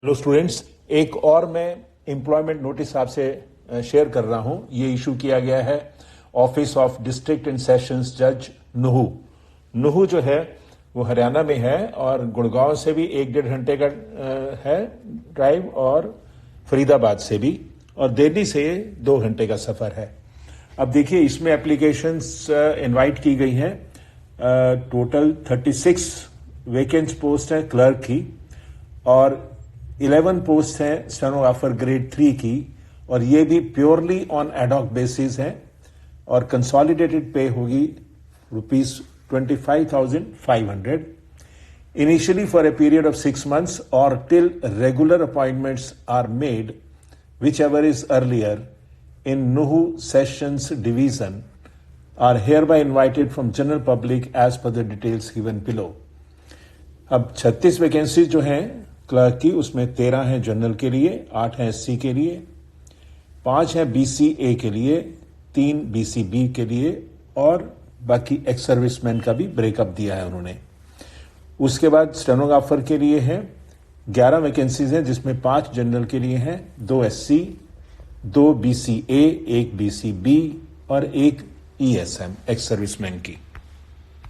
Hello students, एक और मैं एम्प्लॉयमेंट नोटिस आपसे शेयर कर रहा हूं। ये इशू किया गया है office of district and sessions जज नुहू। नुहू जो है वो हरियाणा में है और गुड़गांव से भी 1-1.5 घंटे का है ड्राइव, और फरीदाबाद से भी, और दिल्ली से 2 घंटे का सफर है। अब देखिए, इसमें एप्लीकेशंस इनवाइट की गई हैं। टोटल 36 वैकेंट पोस्ट है क्लर्क की, और 11 पोस्ट है स्टेनोग्राफर ग्रेड 3 की, और ये भी प्योरली ऑन एडॉक बेसिस है, और कंसोलिडेटेड पे होगी ₹25,500 initially for a period of 6 months और till regular appointments are made whichever is earlier in Nuhu Sessions Division are hereby invited from general public as per the details given below. अब 36 vacancy जो हैं clerk की, उसमें 13 हैं general के लिए, 8 हैं एससी के लिए, 5 हैं बीसीए के लिए, 3 बीसीबी के लिए, और बाकी एक्स सर्विसमैन का भी ब्रेकअप दिया है उन्होंने। उसके बाद स्टेनोग्राफर के लिए है 11 वैकेंसीज हैं, जिसमें 5 जनरल के लिए हैं, 2 एससी, 2 बीसीए, 1 बीसीबी और 1 ईएसएम एक्स सर्विसमैन की।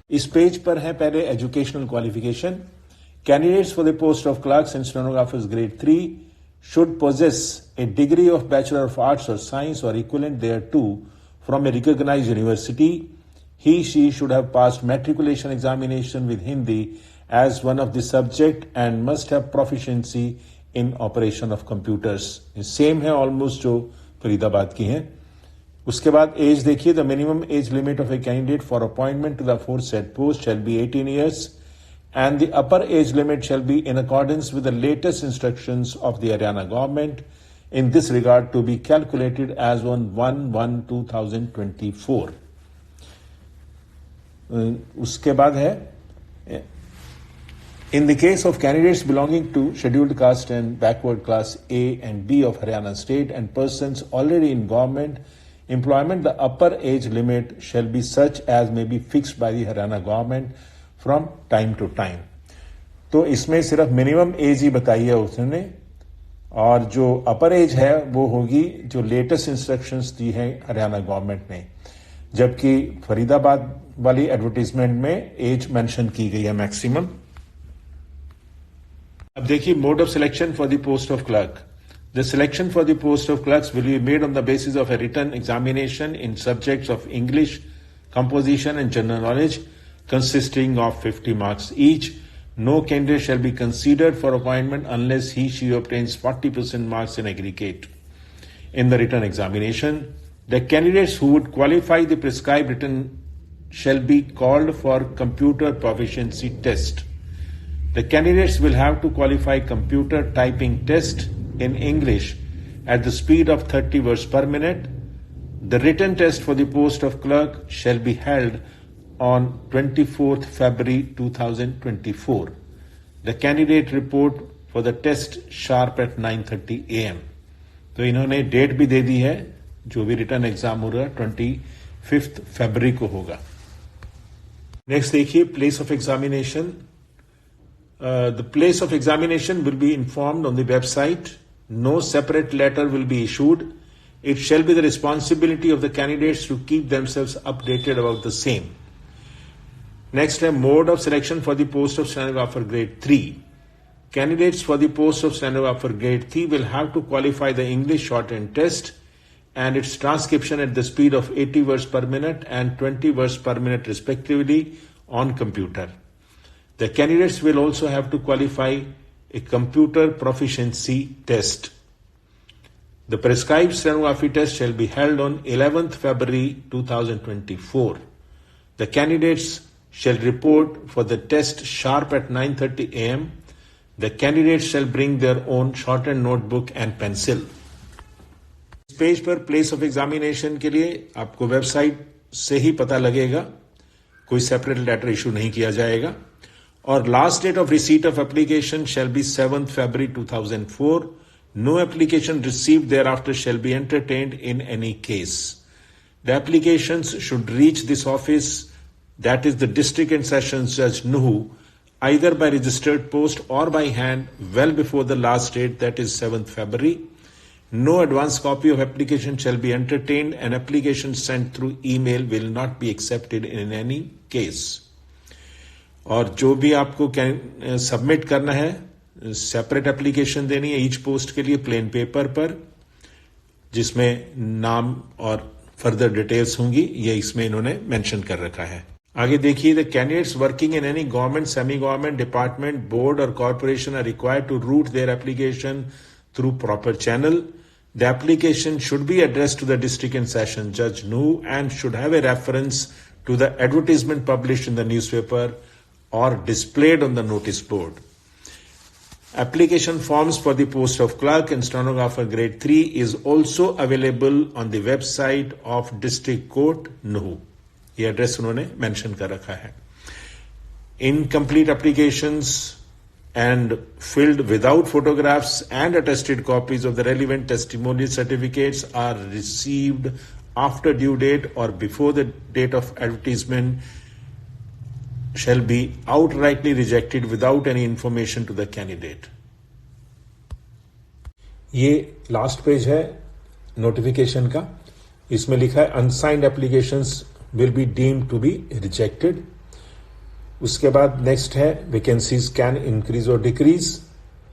इस पेज पर है पहले educational qualification. Candidates for the post of clerks and stenographers grade 3 should possess a degree of bachelor of arts or science or equivalent thereto from a recognised university. She should have passed matriculation examination with Hindi as one of the subject and must have proficiency in operation of computers. Same है almost जो फरीदाबाद की हैं। उसके बाद age देखिए, the minimum age limit of a candidate for appointment to the aforesaid post shall be 18 years and the upper age limit shall be in accordance with the latest instructions of the Haryana government in this regard to be calculated as on 1/1/2024. उसके बाद है, in the case of candidates belonging to scheduled caste and backward class A and B of Haryana state and persons already in government employment, the upper age limit shall be such as may be fixed by the Haryana government from time to time. तो इसमें सिर्फ minimum age ही बताई है उसने, और जो अपर as है वो होगी जो लेटेस्ट इंस्ट्रक्शंस दी है हरियाणा गवर्नमेंट ने, जबकि फरीदाबाद वाली एडवर्टीजमेंट में एज मेंशन की गई है मैक्सिमम। अब देखिए, mode of selection for the post of clerk. The selection for the post of clerks will be made on the basis of a written examination in subjects of English, composition and general knowledge consisting of 50 marks each. No candidate shall be considered for appointment unless she obtains 40% marks in aggregate in the written examination. The candidates who would qualify the prescribed written shall be called for computer proficiency test. The candidates will have to qualify computer typing test in English at the speed of 30 words per minute. The written test for the post of clerk shall be held on 24th February 2024. The candidate report for the test sharp at 9:30 AM. तो इन्होंने date भी दे दी है, जो भी return exam हो रहा है 25 फरवरी को होगा। नेक्स्ट देखिए, place of examination. The place of examination will be informed on the website. No separate letter will be issued. It shall be the responsibility of the candidates to keep themselves updated about the same. Next है mode of selection for the post of stenographer grade 3. Candidates for the post of stenographer grade 3 will have to qualify the English shorthand test and its transcription at the speed of 80 words per minute and 20 words per minute respectively on computer. The candidates will also have to qualify a computer proficiency test. The prescribed stenography test shall be held on 11th February 2024. The candidates shall report for the test sharp at 9:30 AM. The candidates shall bring their own shortened notebook and pencil. इस page पर place of examination के लिए आपको website से ही पता लगेगा, कोई separate letter issue नहीं किया जाएगा। और last date of receipt of application shall be 7th February 2004. No application received thereafter shall be entertained in any case. The applications should reach this office, that is the District and Sessions Judge Nuhu, either by registered post or by hand well before the last date, that is 7th February. No advance copy of application shall be entertained, and application sent through email will not be accepted in any case. और जो भी आपको submit करना है, separate application देनी है each post के लिए प्लेन पेपर पर, जिसमें नाम और फर्दर डिटेल्स होंगी, ये इसमें इन्होंने मेंशन कर रखा है. आगे देखिए, the candidates working in any government, semi government, department, board or corporation are required to route their application through proper channel. The application should be addressed to the district and session judge Nuhu and should have a reference to the advertisement published in the newspaper or displayed on the notice board. Application forms for the post of clerk and stenographer grade 3 is also available on the website of District Court Nuhu. ये address उन्होंने mention कर रखा है. Incomplete applications and filled without photographs and attested copies of the relevant testimonial certificates are received after due date or before the date of advertisement shall be outrightly rejected without any information to the candidate. ये last page है notification का. इसमें लिखा है unsigned applications will be deemed to be rejected. उसके बाद next है vacancies can increase और डिक्रीज.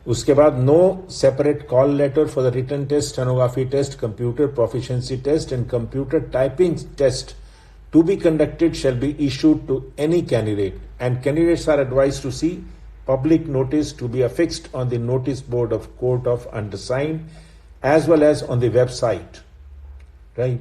उसके बाद no separate call letter for the written test, stenography test, computer proficiency test and computer typing test to be conducted shall be issued to any candidate, and candidates are advised to see public notice to be affixed on the notice board of court of undersigned as well as on the website. Right?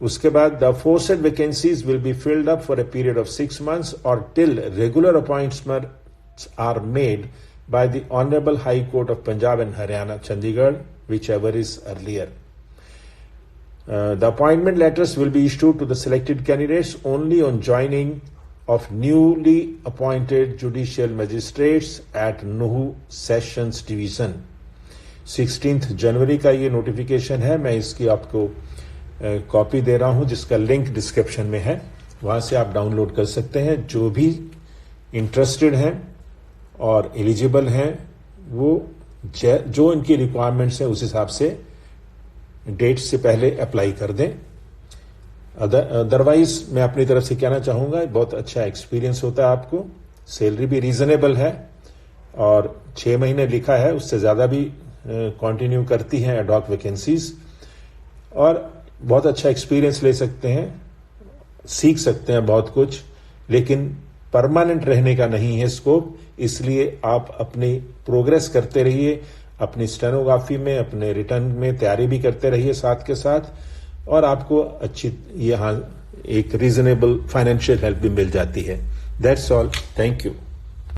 उसके बाद the aforesaid vacancies will be filled up for a period of 6 months or till regular appointments are made by the Honorable High Court of Punjab and Haryana, Chandigarh, whichever is earlier. The appointment letters will be issued to the selected candidates only on joining of newly appointed judicial magistrates at Nuhu Sessions Division. 16th जनवरी का ये notification है. मैं इसकी आपको copy दे रहा हूं, जिसका link description में है. वहां से आप डाउनलोड कर सकते हैं. जो भी इंटरेस्टेड हैं और एलिजिबल हैं, वो जो इनकी रिक्वायरमेंट्स हैं उस हिसाब से डेट से पहले अप्लाई कर दें. अदरवाइज मैं अपनी तरफ से कहना चाहूंगा, बहुत अच्छा एक्सपीरियंस होता है आपको. सैलरी भी रीजनेबल है और 6 महीने लिखा है, उससे ज्यादा भी कंटिन्यू करती हैं एडॉक वैकेंसीज. और बहुत अच्छा एक्सपीरियंस ले सकते हैं, सीख सकते हैं बहुत कुछ, लेकिन परमानेंट रहने का नहीं है स्कोप. इसलिए आप अपनी प्रोग्रेस करते रहिए, अपनी स्टेनोग्राफी में, अपने रिटर्न में तैयारी भी करते रहिए साथ के साथ, और आपको अच्छी यहाँ एक रीजनेबल फाइनेंशियल हेल्प भी मिल जाती है. That's all. Thank you.